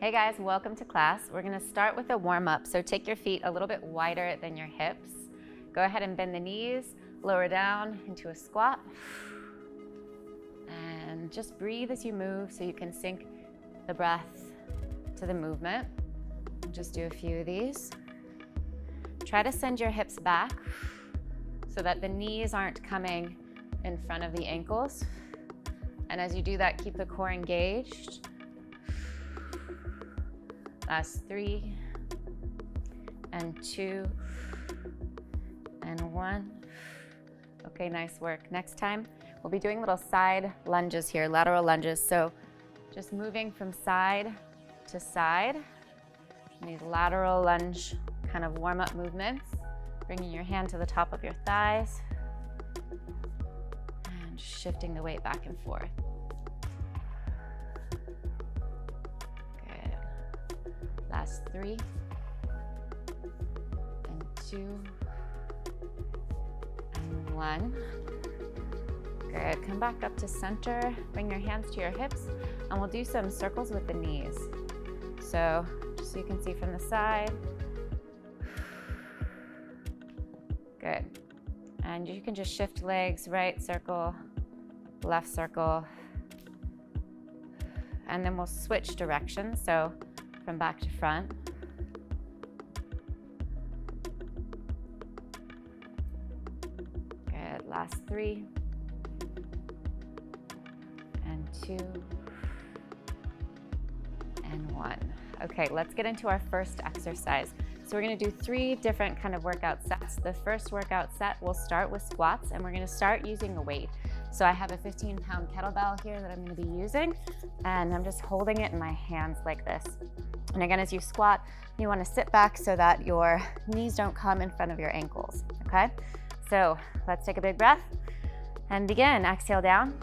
Hey guys, welcome to class. We're gonna start with a warm-up. So take your feet a little bit wider than your hips. Go ahead and bend the knees, lower down into a squat. And just breathe as you move so you can sync the breath to the movement. Just do a few of these. Try to send your hips back so that the knees aren't coming in front of the ankles. And as you do that, keep the core engaged. Last 3, and 2, and 1. Okay, nice work. Next time, we'll be doing little side lunges here, lateral lunges. So just moving from side to side. These lateral lunge kind of warm-up movements. Bringing your hand to the top of your thighs. And shifting the weight back and forth. Last 3, and 2, and 1. Good, come back up to center, bring your hands to your hips, and we'll do some circles with the knees. So, just so you can see from the side. Good. And you can just shift legs, right circle, left circle, and then we'll switch directions. So, from back to front. Good, last 3, and 2, and 1. Okay, let's get into our first exercise. So we're gonna do 3 different kind of workout sets. The first workout set, we'll start with squats, and we're gonna start using a weight. So I have a 15-pound kettlebell here that I'm gonna be using, and I'm just holding it in my hands like this. And again, as you squat, you wanna sit back so that your knees don't come in front of your ankles, okay? So let's take a big breath and begin. Exhale down,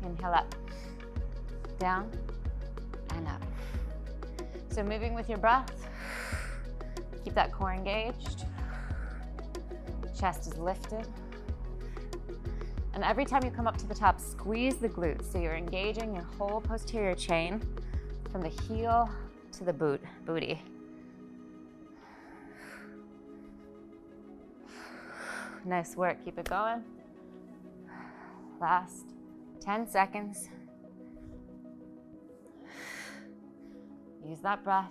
inhale up, down and up. So moving with your breath, keep that core engaged, chest is lifted. And every time you come up to the top, squeeze the glutes. So you're engaging your whole posterior chain from the heel to the booty. Nice work, keep it going. Last 10 seconds. Use that breath.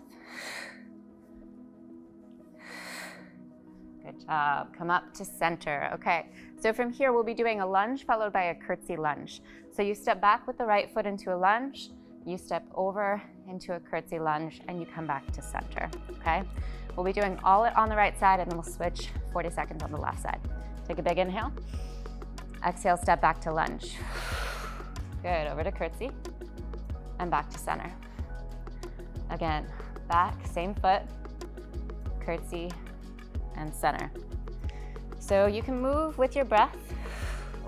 Good job, come up to center. Okay, so from here we'll be doing a lunge followed by a curtsy lunge. So you step back with the right foot into a lunge, you step over into a curtsy lunge, and you come back to center, okay? We'll be doing all it on the right side, and then we'll switch 40 seconds on the left side. Take a big inhale. Exhale, step back to lunge. Good, over to curtsy, and back to center. Again, back, same foot, curtsy, and center. So you can move with your breath,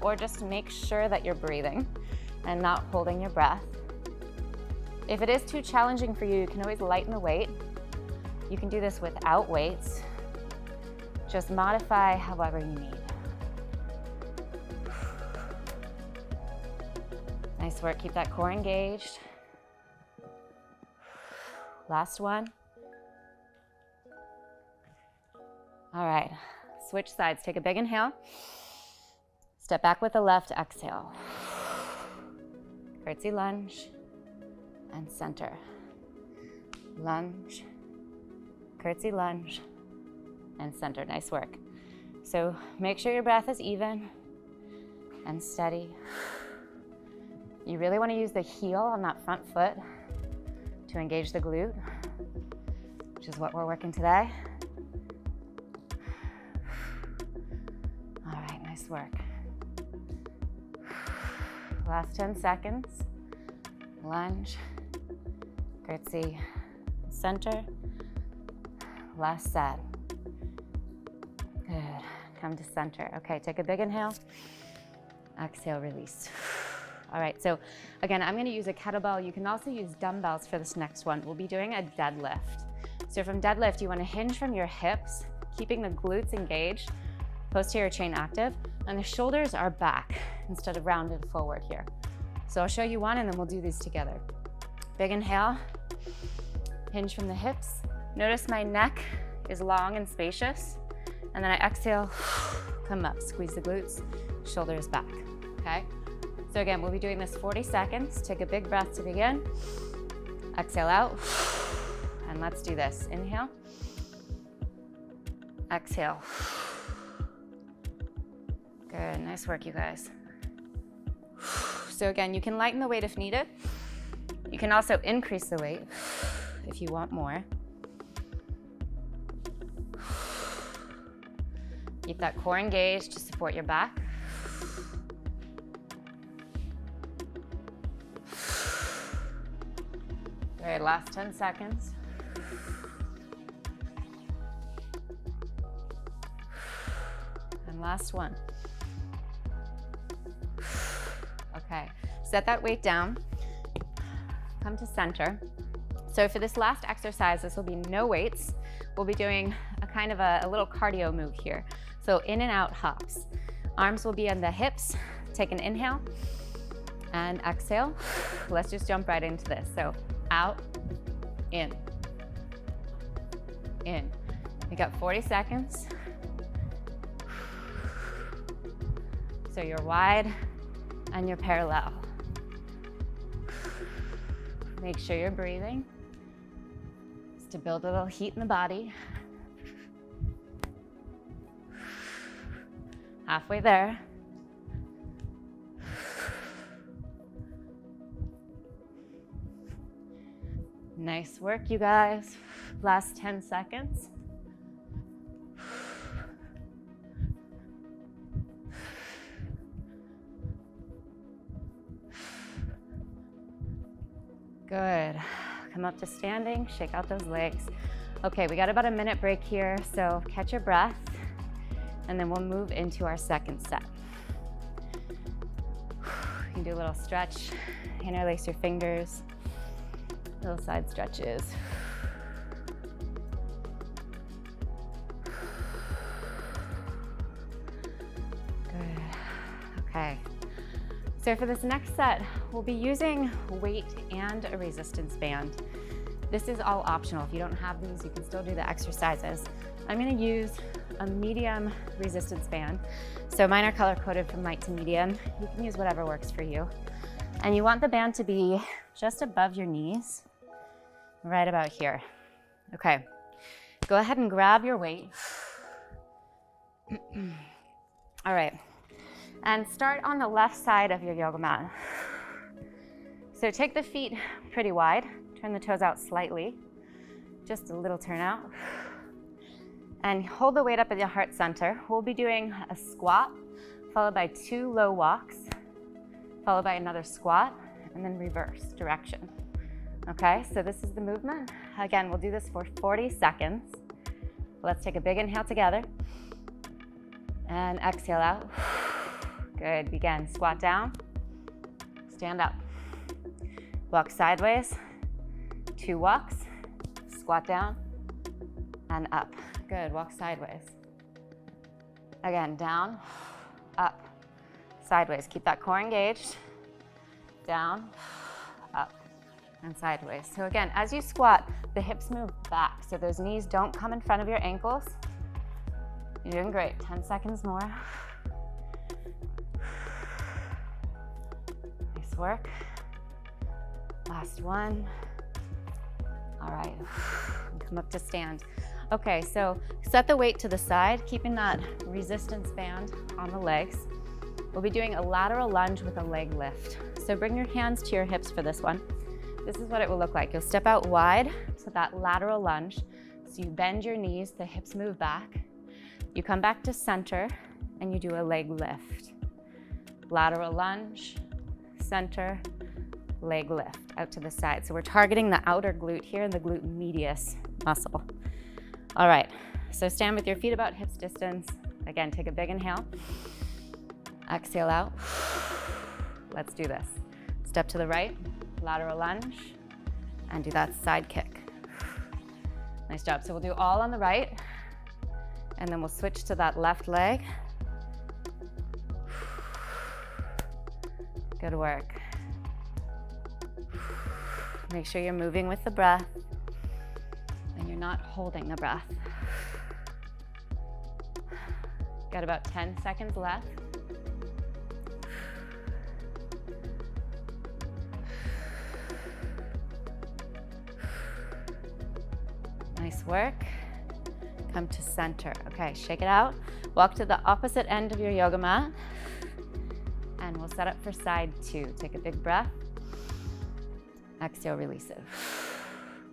or just make sure that you're breathing and not holding your breath. If it is too challenging for you, you can always lighten the weight. You can do this without weights. Just modify however you need. Nice work, keep that core engaged. Last one. All right, switch sides, take a big inhale. Step back with the left, exhale. Curtsy lunge. And center. Lunge, curtsy lunge, and center. Nice work. So make sure your breath is even and steady. You really want to use the heel on that front foot to engage the glute, which is what we're working today. All right, nice work. Last 10 seconds. Lunge, curtsy, center, last set. Good, come to center. Okay, take a big inhale, exhale, release. All right, so again, I'm gonna use a kettlebell. You can also use dumbbells for this next one. We'll be doing a deadlift. So from deadlift, you wanna hinge from your hips, keeping the glutes engaged, posterior chain active, and the shoulders are back instead of rounded forward here. So I'll show you one and then we'll do these together. Big inhale. Hinge from the hips. Notice my neck is long and spacious. And then I exhale, come up, squeeze the glutes, shoulders back, okay? So again, we'll be doing this 40 seconds. Take a big breath to begin. Exhale out, and let's do this. Inhale, exhale. Good, nice work, you guys. So again, you can lighten the weight if needed. You can also increase the weight if you want more. Keep that core engaged to support your back. Good, last 10 seconds. And last one. Okay, set that weight down. Come to center. So for this last exercise, this will be no weights. We'll be doing a kind of a little cardio move here. So in and out hops. Arms will be on the hips. Take an inhale and exhale. Let's just jump right into this. So out, in, in. You got 40 seconds. So you're wide and you're parallel. Make sure you're breathing. Just to build a little heat in the body. Halfway there. Nice work, you guys. Last 10 seconds. Good. Come up to standing, shake out those legs. Okay, we got about a minute break here, so catch your breath, and then we'll move into our second set. You can do a little stretch, interlace your fingers, little side stretches. Good. Okay. So for this next set, we'll be using weight and a resistance band. This is all optional. If you don't have these, you can still do the exercises. I'm gonna use a medium resistance band. So mine are color-coded from light to medium. You can use whatever works for you. And you want the band to be just above your knees, right about here. Okay, go ahead and grab your weight. All right, and start on the left side of your yoga mat. So take the feet pretty wide, turn the toes out slightly, just a little turn out. And hold the weight up at your heart center. We'll be doing a squat, followed by 2 low walks, followed by another squat, and then reverse direction. Okay, so this is the movement. Again, we'll do this for 40 seconds. Let's take a big inhale together. And exhale out. Good, begin. Squat down, stand up. Walk sideways, 2 walks, squat down, and up. Good, walk sideways. Again, down, up, sideways. Keep that core engaged. Down, up, and sideways. So again, as you squat, the hips move back, so those knees don't come in front of your ankles. You're doing great. 10 seconds more. Nice work. Last one. All right, come up to stand. Okay, so set the weight to the side, keeping that resistance band on the legs. We'll be doing a lateral lunge with a leg lift. So bring your hands to your hips for this one. This is what it will look like. You'll step out wide to that lateral lunge. So you bend your knees, the hips move back. You come back to center and you do a leg lift. Lateral lunge, center, leg lift out to the side. So we're targeting the outer glute here and the glute medius muscle. All right, so stand with your feet about hips distance. Again, take a big inhale. Exhale out. Let's do this. Step to the right, lateral lunge, and do that side kick. Nice job. So we'll do all on the right, and then we'll switch to that left leg. Good work. Make sure you're moving with the breath. you're not holding the breath. Got about 10 seconds left. Nice work. Come to center. Okay, shake it out. Walk to the opposite end of your yoga mat. And we'll set up for side 2. Take a big breath. Exhale, release it.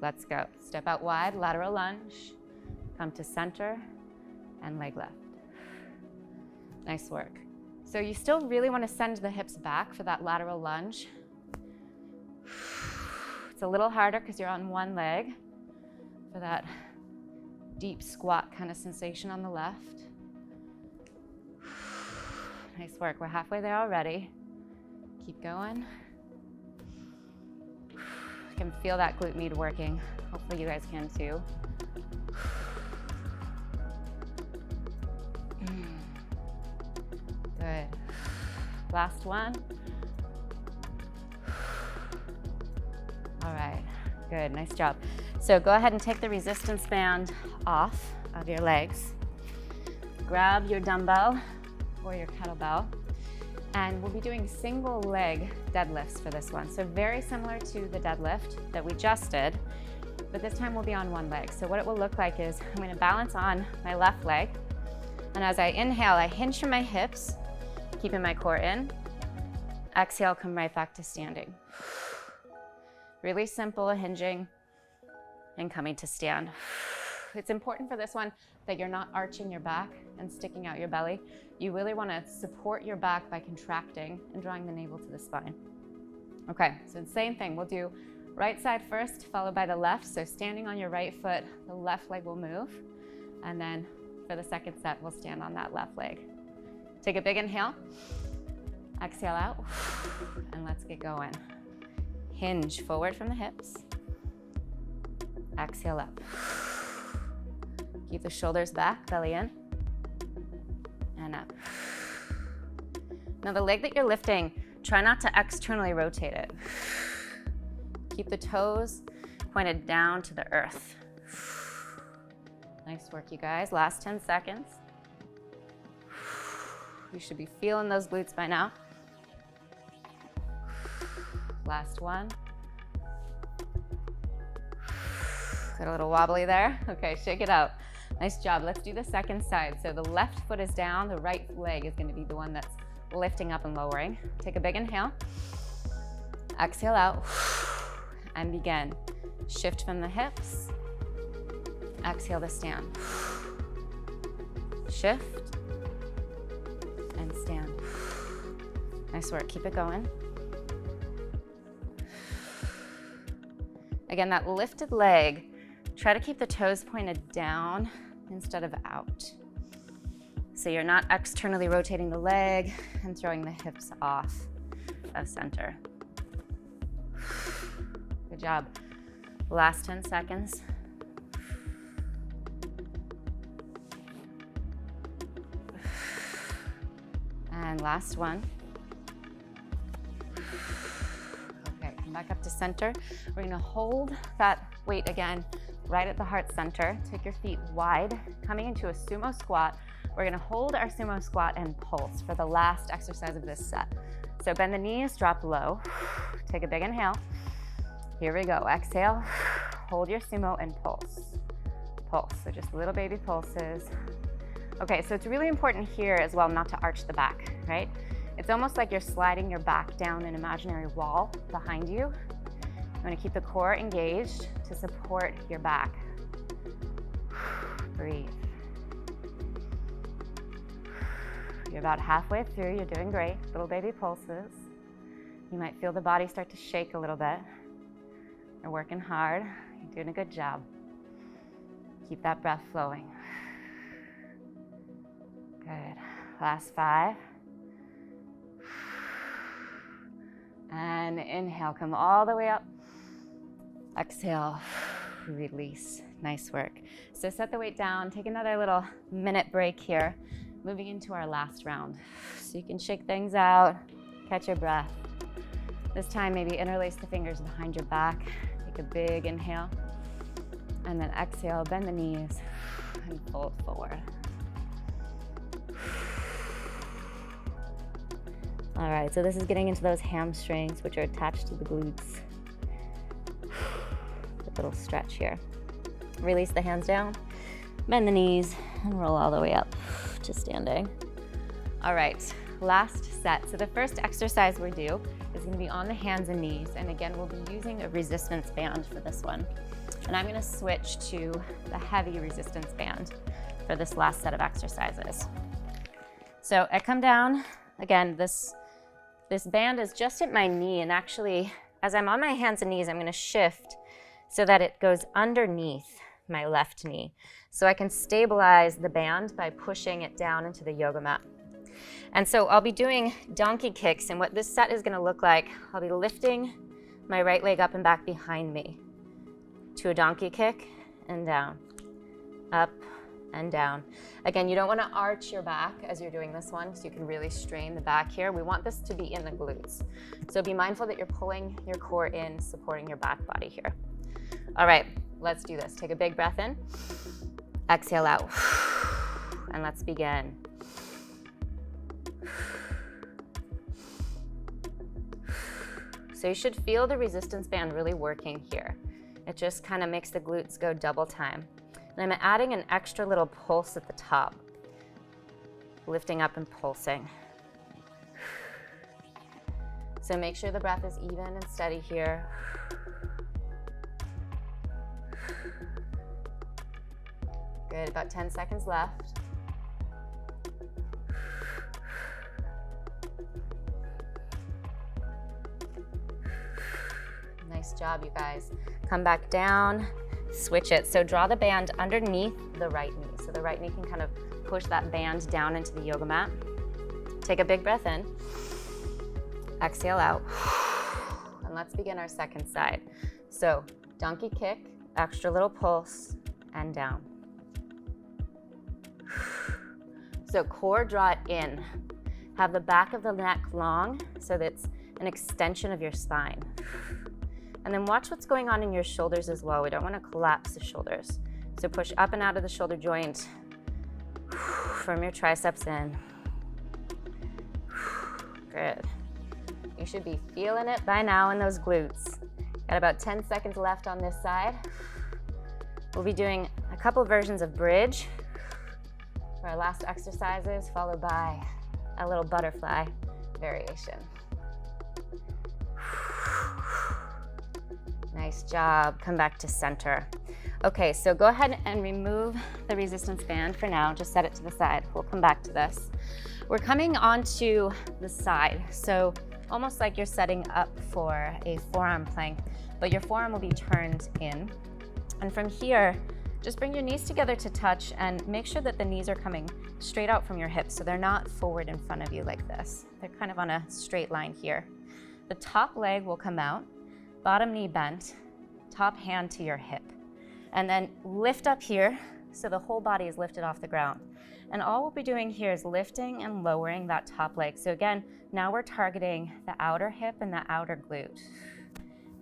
Let's go. Step out wide, lateral lunge. Come to center and leg left. Nice work. So you still really want to send the hips back for that lateral lunge. It's a little harder because you're on one leg for that deep squat kind of sensation on the left. Nice work. We're halfway there already. Keep going. I can feel that glute med working. Hopefully you guys can too. Good. Last one. All right. Good. Nice job. So go ahead and take the resistance band off of your legs. Grab your dumbbell or your kettlebell, and we'll be doing single leg deadlifts for this one. So very similar to the deadlift that we just did, but this time we'll be on one leg. So what it will look like is I'm going to balance on my left leg, and as I inhale, I hinge from my hips, keeping my core in. Exhale, come right back to standing. Really simple, hinging and coming to stand. It's important for this one that you're not arching your back and sticking out your belly. You really want to support your back by contracting and drawing the navel to the spine. Okay, so the same thing. We'll do right side first, followed by the left. So standing on your right foot, the left leg will move. And then for the second set, we'll stand on that left leg. Take a big inhale. Exhale out. And let's get going. Hinge forward from the hips. Exhale up. Keep the shoulders back, belly in, and up. Now the leg that you're lifting, try not to externally rotate it. Keep the toes pointed down to the earth. Nice work, you guys. Last 10 seconds. You should be feeling those glutes by now. Last one. Got a little wobbly there. Okay, shake it out. Nice job. Let's do the second side. So the left foot is down, the right leg is going to be the one that's lifting up and lowering. Take a big inhale. Exhale out and begin. Shift from the hips. Exhale to stand. Shift and stand. Nice work. Keep it going. Again, that lifted leg, try to keep the toes pointed down instead of out. So you're not externally rotating the leg and throwing the hips off of center. Good job. Last 10 seconds. And last one. Okay, come back up to center. We're gonna hold that weight again right at the heart center. Take your feet wide, coming into a sumo squat. We're gonna hold our sumo squat and pulse for the last exercise of this set. So bend the knees, drop low. Take a big inhale. Here we go. Exhale, hold your sumo and pulse. Pulse, so just little baby pulses. Okay, so it's really important here as well not to arch the back, right? It's almost like you're sliding your back down an imaginary wall behind you. You want to keep the core engaged to support your back. Breathe. You're about halfway through. You're doing great. Little baby pulses. You might feel the body start to shake a little bit. You're working hard. You're doing a good job. Keep that breath flowing. Good. Last 5. And inhale, come all the way up. Exhale, release. Nice work. So set the weight down, take another little minute break here, moving into our last round. So you can shake things out, catch your breath. This time maybe interlace the fingers behind your back. Take a big inhale. And then exhale, bend the knees and fold forward. All right, so this is getting into those hamstrings, which are attached to the glutes. A little stretch here. Release the hands down, bend the knees, and roll all the way up to standing. All right, last set. So the first exercise we do is gonna be on the hands and knees. And again, we'll be using a resistance band for this one. And I'm gonna switch to the heavy resistance band for this last set of exercises. So I come down, again, this band is just at my knee, and actually, as I'm on my hands and knees, I'm gonna shift so that it goes underneath my left knee. So I can stabilize the band by pushing it down into the yoga mat. And so I'll be doing donkey kicks, and what this set is gonna look like, I'll be lifting my right leg up and back behind me to a donkey kick and down, up and down. Again, you don't wanna arch your back as you're doing this one, so you can really strain the back here. We want this to be in the glutes. So be mindful that you're pulling your core in, supporting your back body here. All right, let's do this. Take a big breath in, exhale out, and let's begin. So you should feel the resistance band really working here. It just kind of makes the glutes go double time. And I'm adding an extra little pulse at the top, lifting up and pulsing. So make sure the breath is even and steady here. Good, about 10 seconds left. Nice job, you guys. Come back down. Switch it. So draw the band underneath the right knee. So the right knee can kind of push that band down into the yoga mat. Take a big breath in. Exhale out. And let's begin our second side. So donkey kick, extra little pulse, and down. So core, draw it in. Have the back of the neck long so that it's an extension of your spine. And then watch what's going on in your shoulders as well. We don't want to collapse the shoulders. So push up and out of the shoulder joint. From your triceps in. Good. You should be feeling it by now in those glutes. Got about 10 seconds left on this side. We'll be doing a couple versions of bridge for our last exercises, followed by a little butterfly variation. Nice job. Come back to center. Okay, so go ahead and remove the resistance band for now. Just set it to the side. We'll come back to this. We're coming onto the side. So almost like you're setting up for a forearm plank, but your forearm will be turned in. And from here, just bring your knees together to touch and make sure that the knees are coming straight out from your hips. So they're not forward in front of you like this. They're kind of on a straight line here. The top leg will come out. Bottom knee bent, top hand to your hip. And then lift up here so the whole body is lifted off the ground. And all we'll be doing here is lifting and lowering that top leg. So again, now we're targeting the outer hip and the outer glute.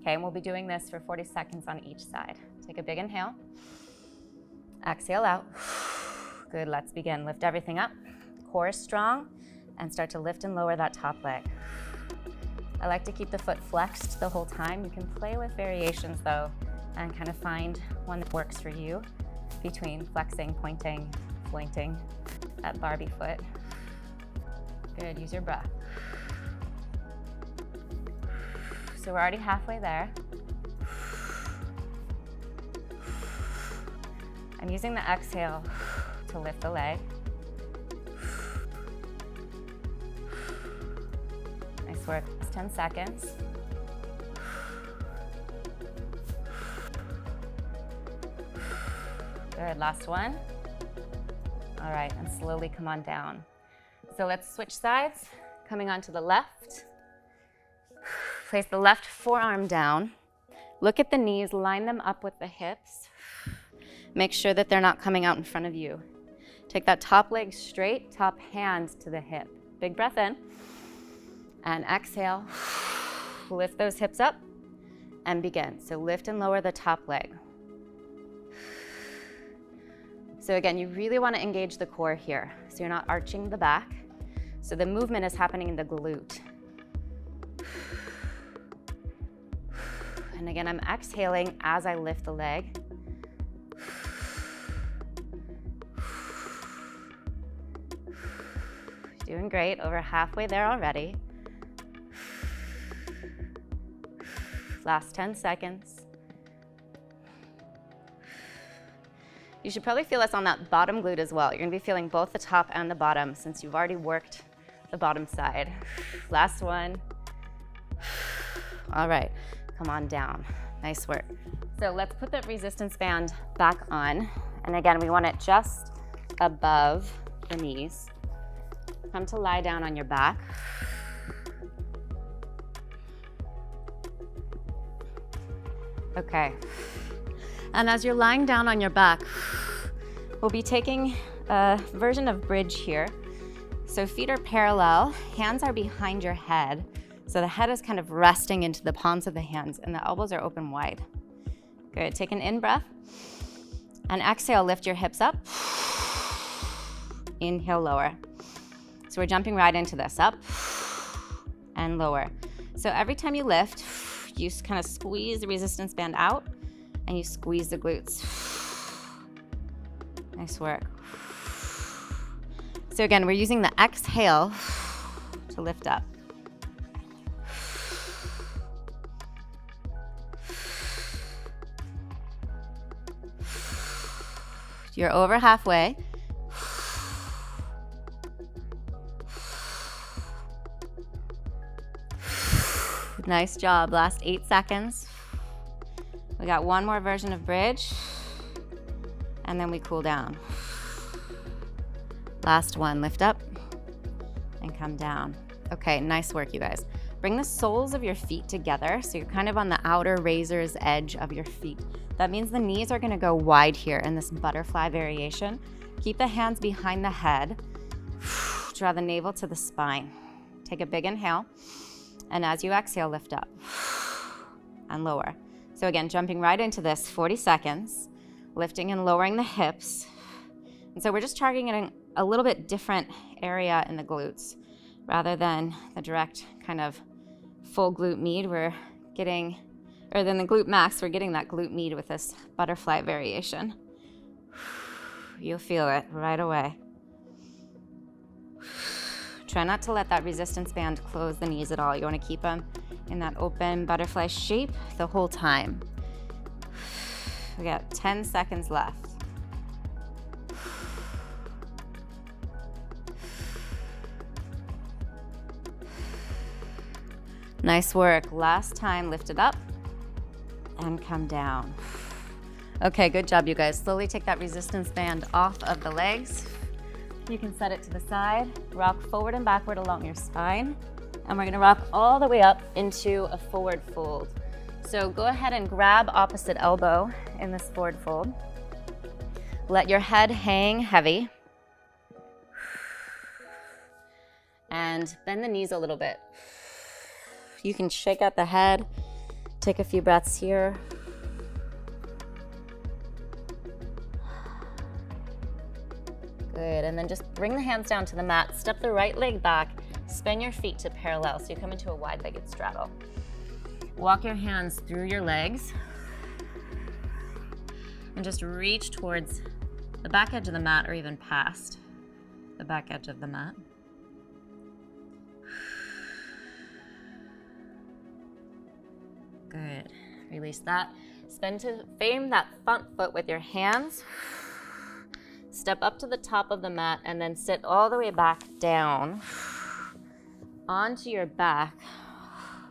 Okay, and we'll be doing this for 40 seconds on each side. Take a big inhale. Exhale out. Good, let's begin. Lift everything up. Core is strong, and start to lift and lower that top leg. I like to keep the foot flexed the whole time. You can play with variations though, and kind of find one that works for you between flexing, pointing, pointing, that Barbie foot. Good, use your breath. So we're already halfway there. I'm using the exhale to lift the leg. Nice work. 10 seconds. Good, last one. All right, and slowly come on down. So let's switch sides. Coming onto the left. Place the left forearm down. Look at the knees, line them up with the hips. Make sure that they're not coming out in front of you. Take that top leg straight, top hand to the hip. Big breath in. And exhale, lift those hips up and begin. So lift and lower the top leg. So again, you really want to engage the core here. So you're not arching the back. So the movement is happening in the glute. And again, I'm exhaling as I lift the leg. Doing great, over halfway there already. Last 10 seconds. You should probably feel this on that bottom glute as well. You're gonna be feeling both the top and the bottom since you've already worked the bottom side. Last one. All right, come on down. Nice work. So let's put the resistance band back on. And again, we want it just above the knees. Come to lie down on your back. Okay. And as you're lying down on your back, we'll be taking a version of bridge here. So feet are parallel, hands are behind your head. So the head is kind of resting into the palms of the hands and the elbows are open wide. Good, take an in breath. And exhale, lift your hips up. Inhale, lower. So we're jumping right into this, up and lower. So every time you lift, you kind of squeeze the resistance band out and you squeeze the glutes. Nice work. So again, we're using the exhale to lift up. You're over halfway. Nice job, last 8 seconds. We got one more version of bridge, and then we cool down. Last one, lift up and come down. Okay, nice work, you guys. Bring the soles of your feet together, so you're kind of on the outer razor's edge of your feet. That means the knees are gonna go wide here in this butterfly variation. Keep the hands behind the head. Draw the navel to the spine. Take a big inhale. And as you exhale, lift up and lower. So again, jumping right into this, 40 seconds, lifting and lowering the hips. And so we're just targeting a little bit different area in the glutes rather than the direct kind of full glute med. We're getting, or than the glute max, we're getting that glute med with this butterfly variation. You'll feel it right away. Try not to let that resistance band close the knees at all. You want to keep them in that open butterfly shape the whole time. We got 10 seconds left. Nice work. Last time, lift it up and come down. Okay, good job, you guys. Slowly take that resistance band off of the legs. You can set it to the side, rock forward and backward along your spine, and we're gonna rock all the way up into a forward fold. So go ahead and grab opposite elbow in this forward fold. Let your head hang heavy. And bend the knees a little bit. You can shake out the head, take a few breaths here. Good, and then just bring the hands down to the mat, step the right leg back, spin your feet to parallel, so you come into a wide-legged straddle. Walk your hands through your legs, and just reach towards the back edge of the mat or even past the back edge of the mat. Good, release that. Spin to frame that front foot with your hands. Step up to the top of the mat and then sit all the way back down onto your back.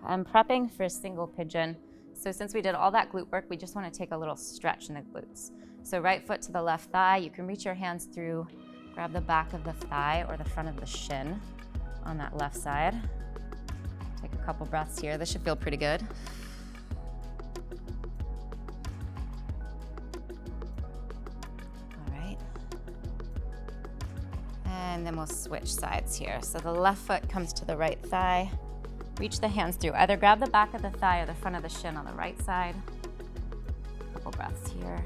I'm prepping for a single pigeon. So since we did all that glute work, we just want to take a little stretch in the glutes. So right foot to the left thigh, you can reach your hands through, grab the back of the thigh or the front of the shin on that left side. Take a couple breaths here. This should feel pretty good. And then we'll switch sides here. So the left foot comes to the right thigh. Reach the hands through. Either grab the back of the thigh or the front of the shin on the right side. Couple breaths here.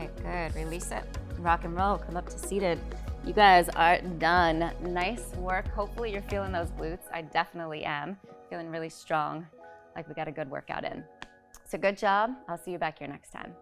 Okay, good. Release it. Rock and roll. Come up to seated. You guys are done. Nice work. Hopefully you're feeling those glutes. I definitely am. Feeling really strong, like we got a good workout in. So good job. I'll see you back here next time.